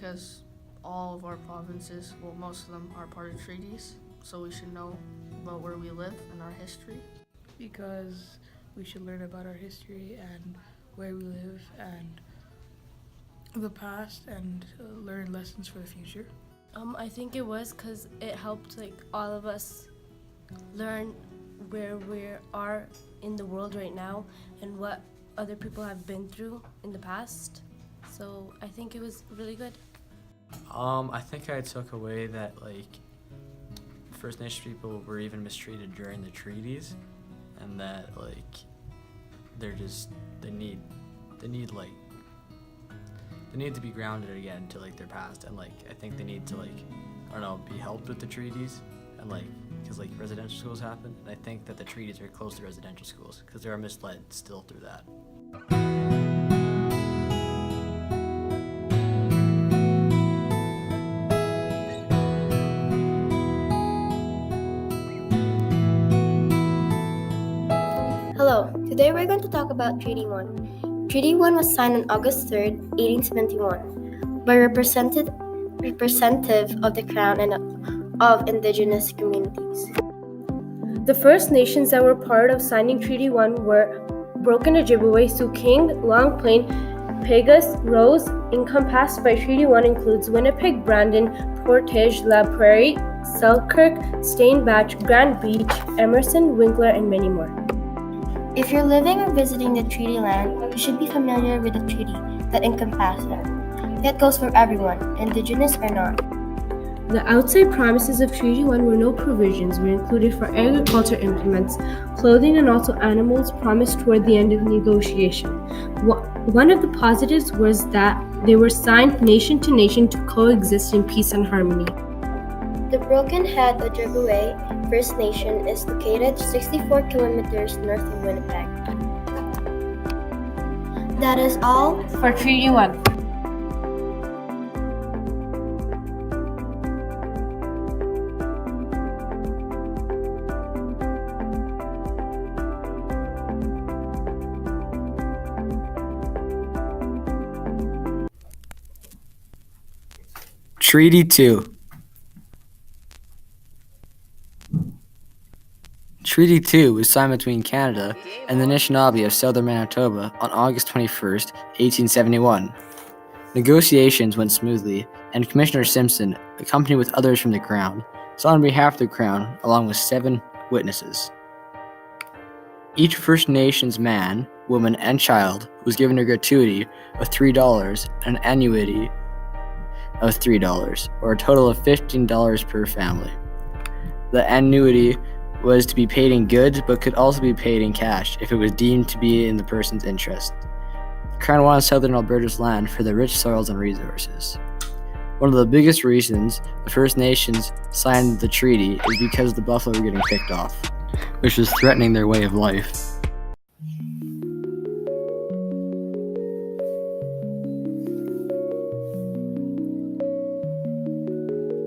because all of our provinces, well, most of them are part of treaties, so we should know about where we live and our history. Because we should learn about our history and where we live and the past and learn lessons for the future. I think it was because it helped all of us learn where we are in the world right now and what other people have been through in the past. So I think it was really good. I think I took away that First Nation people were even mistreated during the treaties, and that they're just they need to be grounded again to their past, and I think they need to be helped with the treaties, and because residential schools happen, and I think that the treaties are close to residential schools because they are misled still through that. Hello, today we're going to talk about Treaty 1. Treaty 1 was signed on August 3rd, 1871, by representative of the Crown and of Indigenous communities. The First Nations that were part of signing Treaty 1 were Broken Ojibwe, Sioux King, Long Plain, Peguis, Rose. Encompassed by Treaty 1 includes Winnipeg, Brandon, Portage La Prairie, Selkirk, Stainbatch, Grand Beach, Emerson, Winkler, and many more. If you're living or visiting the treaty land, you should be familiar with the treaty that encompasses it. That goes for everyone, Indigenous or not. The outside promises of Treaty 1 were no provisions were included for agriculture implements, clothing, and also animals promised toward the end of the negotiation. One of the positives was that they were signed nation to nation to coexist in peace and harmony. The Broken Head Ojibwe First Nation is located 64 kilometers north of Winnipeg. That is all For Treaty 1. Treaty 2. Treaty 2 was signed between Canada and the Anishinaabe of southern Manitoba on August 21st, 1871. Negotiations went smoothly, and Commissioner Simpson, accompanied with others from the Crown, saw on behalf of the Crown along with 7 witnesses. Each First Nations man, woman, and child was given a gratuity of $3 and an annuity of $3, or a total of $15 per family. The annuity was to be paid in goods, but could also be paid in cash if it was deemed to be in the person's interest. The Crown wanted southern Alberta's land for their rich soils and resources. One of the biggest reasons the First Nations signed the treaty is because the buffalo were getting picked off, which was threatening their way of life.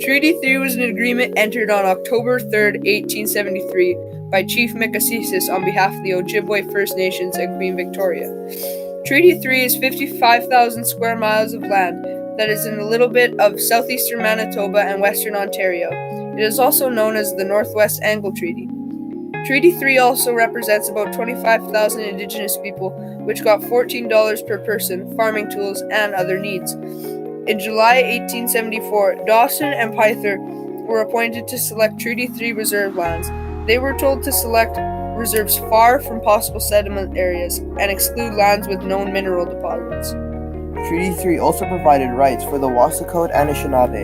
Treaty 3 was an agreement entered on October 3rd, 1873 by Chief Mickassesis on behalf of the Ojibwe First Nations and Queen Victoria. Treaty 3 is 55,000 square miles of land that is in a little bit of southeastern Manitoba and western Ontario. It is also known as the Northwest Angle Treaty. Treaty 3 also represents about 25,000 Indigenous people, which got $14 per person, farming tools, and other needs. In July 1874, Dawson and Pyther were appointed to select Treaty 3 reserve lands. They were told to select reserves far from possible settlement areas and exclude lands with known mineral deposits. Treaty 3 also provided rights for the Wasakot Anishinaabe.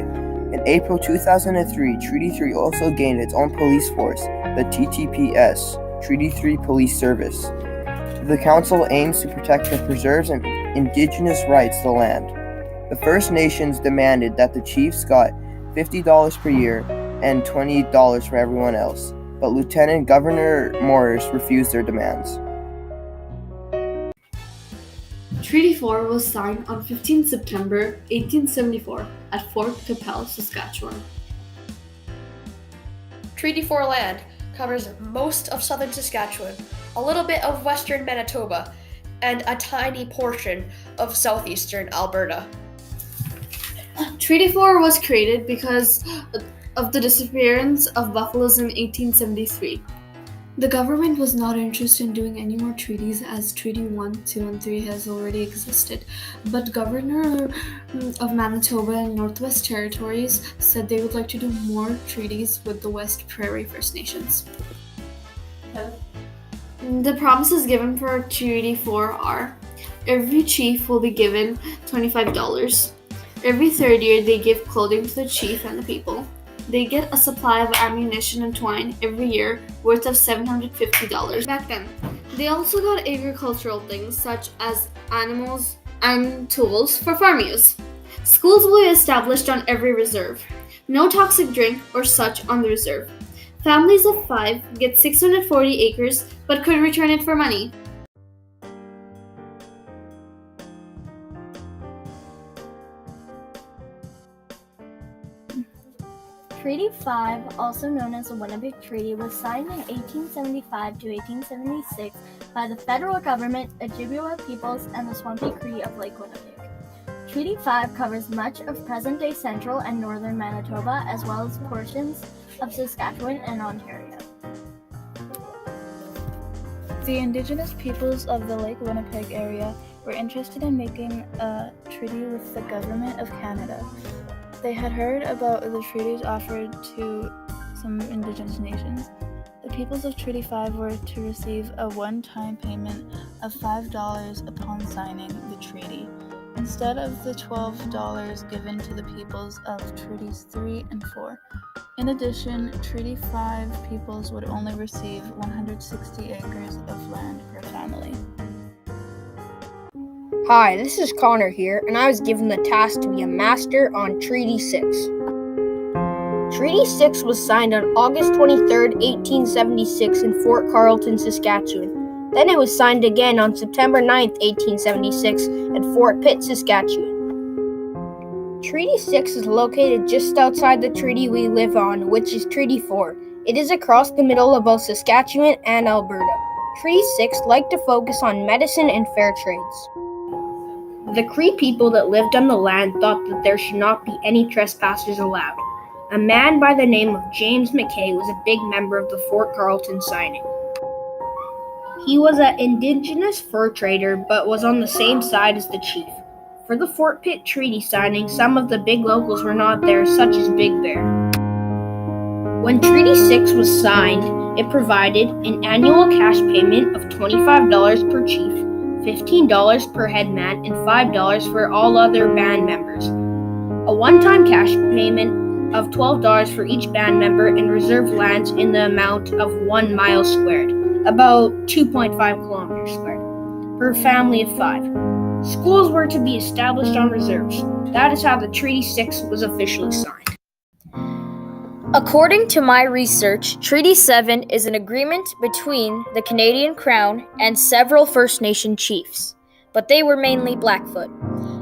In April 2003, Treaty 3 also gained its own police force, the TTPS, Treaty 3 Police Service. The Council aims to protect the preserves and Indigenous rights to the land. The First Nations demanded that the chiefs got $50 per year and $20 for everyone else, but Lieutenant Governor Morris refused their demands. Treaty 4 was signed on 15 September 1874 at Fort Qu'Appelle, Saskatchewan. Treaty 4 land covers most of southern Saskatchewan, a little bit of western Manitoba, and a tiny portion of southeastern Alberta. Treaty 4 was created because of the disappearance of buffaloes in 1873. The government was not interested in doing any more treaties as Treaty 1, 2, and 3 has already existed. But Governor of Manitoba and Northwest Territories said they would like to do more treaties with the West Prairie First Nations. The promises given for Treaty 4 are: every chief will be given $25. Every third year, they give clothing to the chief and the people. They get a supply of ammunition and twine every year worth of $750 back then. They also got agricultural things such as animals and tools for farm use. Schools will be established on every reserve. No toxic drink or such on the reserve. Families of 5 get 640 acres but could return it for money. Treaty 5, also known as the Winnipeg Treaty, was signed in 1875 to 1876 by the federal government, Ojibwe peoples, and the Swampy Cree of Lake Winnipeg. Treaty 5 covers much of present-day central and northern Manitoba, as well as portions of Saskatchewan and Ontario. The Indigenous peoples of the Lake Winnipeg area were interested in making a treaty with the Government of Canada. They had heard about the treaties offered to some Indigenous nations. The peoples of Treaty 5 were to receive a one-time payment of $5 upon signing the treaty, instead of the $12 given to the peoples of Treaties 3 and 4. In addition, Treaty 5 peoples would only receive 160 acres of land per family. Hi, this is Connor here, and I was given the task to be a master on Treaty 6. Treaty 6 was signed on August 23, 1876 in Fort Carlton, Saskatchewan. Then it was signed again on September 9, 1876 at Fort Pitt, Saskatchewan. Treaty 6 is located just outside the treaty we live on, which is Treaty 4. It is across the middle of both Saskatchewan and Alberta. Treaty 6 liked to focus on medicine and fair trades. The Cree people that lived on the land thought that there should not be any trespassers allowed. A man by the name of James McKay was a big member of the Fort Carlton signing. He was an Indigenous fur trader but was on the same side as the chief. For the Fort Pitt Treaty signing, some of the big locals were not there, such as Big Bear. When Treaty 6 was signed, it provided an annual cash payment of $25 per chief, $15 per headman, and $5 for all other band members. A one-time cash payment of $12 for each band member, and reserve lands in the amount of 1 mile squared, about 2.5 kilometers squared, per family of 5. Schools were to be established on reserves. That is how the Treaty 6 was officially signed. According to my research, Treaty 7 is an agreement between the Canadian Crown and several First Nation chiefs, but they were mainly Blackfoot.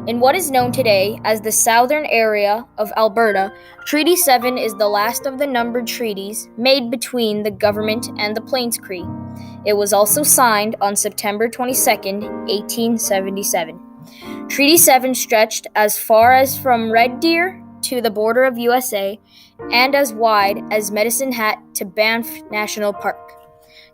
In what is known today as the southern area of Alberta, Treaty 7 is the last of the numbered treaties made between the government and the Plains Cree. It was also signed on September 22, 1877. Treaty 7 stretched as far as from Red Deer to the border of USA and as wide as Medicine Hat to Banff National Park.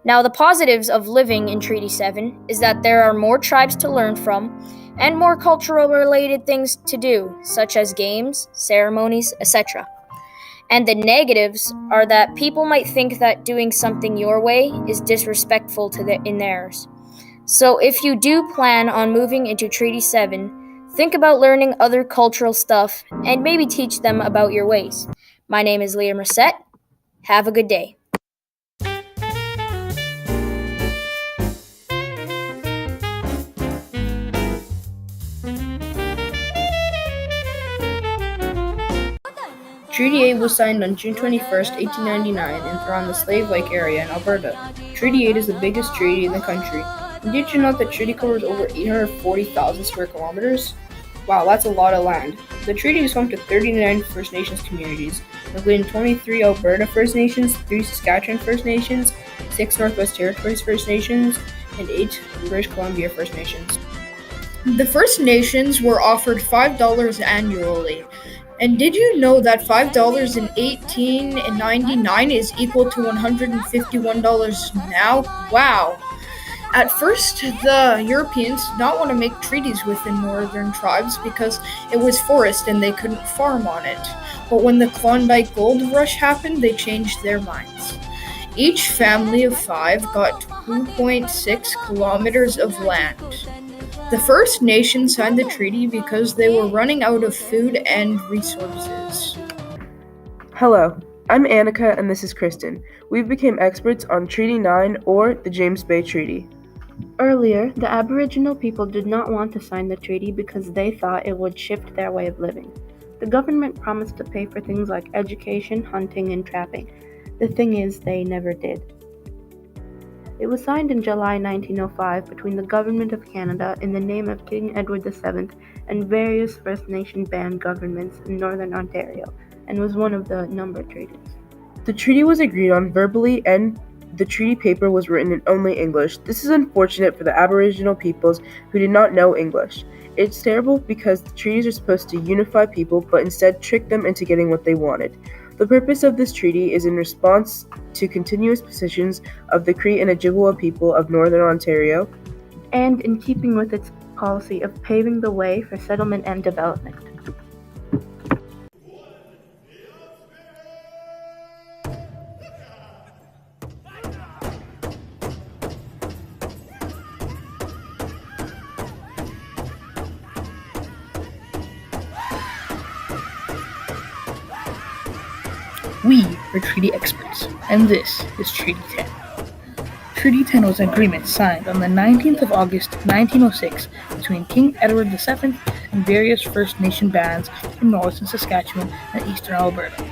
Now, the positives of living in Treaty 7 is that there are more tribes to learn from and more cultural-related things to do, such as games, ceremonies, etc. And the negatives are that people might think that doing something your way is disrespectful to in theirs. So if you do plan on moving into Treaty 7, think about learning other cultural stuff and maybe teach them about your ways. My name is Liam Reset. Have a good day. Treaty 8 was signed on June 21, 1899 around the Slave Lake area in Alberta. Treaty 8 is the biggest treaty in the country. And did you know that the treaty covers over 840,000 square kilometers? Wow, that's a lot of land. The treaty is home to 39 First Nations communities, including 23 Alberta First Nations, 3 Saskatchewan First Nations, 6 Northwest Territories First Nations, and 8 British Columbia First Nations. The First Nations were offered $5 annually And did you know that $5 in 1899 is equal to $151 now? Wow! At first, the Europeans did not want to make treaties with the northern tribes because it was forest and they couldn't farm on it. But when the Klondike Gold Rush happened, they changed their minds. Each family of 5 got 2.6 kilometers of land. The First Nations signed the treaty because they were running out of food and resources. Hello, I'm Annika and this is Kristen. We became experts on Treaty 9 or the James Bay Treaty. Earlier, the Aboriginal people did not want to sign the treaty because they thought it would shift their way of living. The government promised to pay for things like education, hunting, and trapping. The thing is, they never did. It was signed in July 1905 between the Government of Canada in the name of King Edward VII and various First Nation band governments in Northern Ontario, and was one of the number of treaties. The treaty was agreed on verbally and the treaty paper was written in only English. This is unfortunate for the Aboriginal peoples who did not know English. It's terrible because the treaties are supposed to unify people but instead trick them into getting what they wanted. The purpose of this treaty is in response to continuous positions of the Cree and Ojibwa people of Northern Ontario, and in keeping with its policy of paving the way for settlement and development. We are treaty experts, and this is Treaty 10. Treaty 10 was an agreement signed on the 19th of August, 1906, between King Edward VII and various First Nation bands from northern Saskatchewan and eastern Alberta.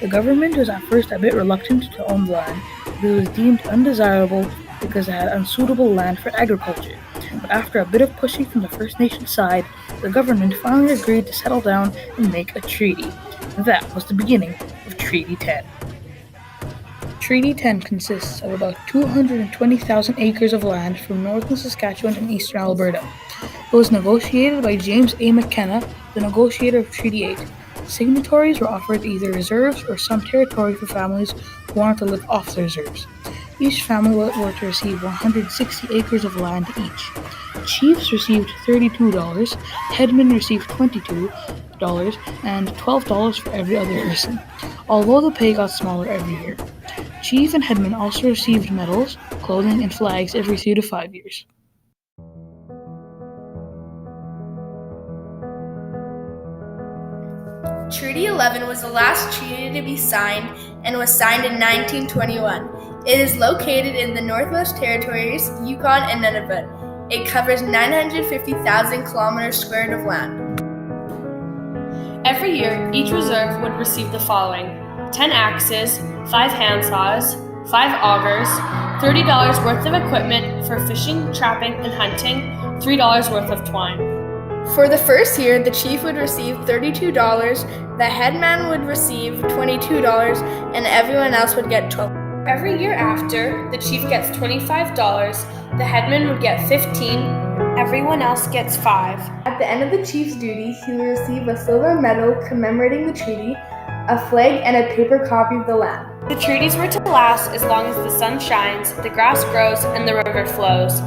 The government was at first a bit reluctant to own the land, but it was deemed undesirable because it had unsuitable land for agriculture. But after a bit of pushing from the First Nation side, the government finally agreed to settle down and make a treaty. That was the beginning of Treaty 10. Treaty 10 consists of about 220,000 acres of land from northern Saskatchewan and eastern Alberta. It was negotiated by James A. McKenna, the negotiator of Treaty 8. Signatories were offered either reserves or some territory for families who wanted to live off the reserves. Each family were to receive 160 acres of land each. Chiefs received $32, headmen received $22, and $12 for every other person, although the pay got smaller every year. Chief and headmen also received medals, clothing, and flags every 3 to 5 years. Treaty 11 was the last treaty to be signed and was signed in 1921. It is located in the Northwest Territories, Yukon, and Nunavut. It covers 950,000 kilometers squared of land. Every year, each reserve would receive the following: 10 axes, 5 handsaws, 5 augers, $30 worth of equipment for fishing, trapping, and hunting, $3 worth of twine. For the first year, the chief would receive $32, the headman would receive $22, and everyone else would get $12. Every year after, the chief gets $25, the headman would get $15, everyone else gets $5. At the end of the chief's duty, he will receive a silver medal commemorating the treaty, a flag, and a paper copy of the land. The treaties were to last as long as the sun shines, the grass grows, and the river flows.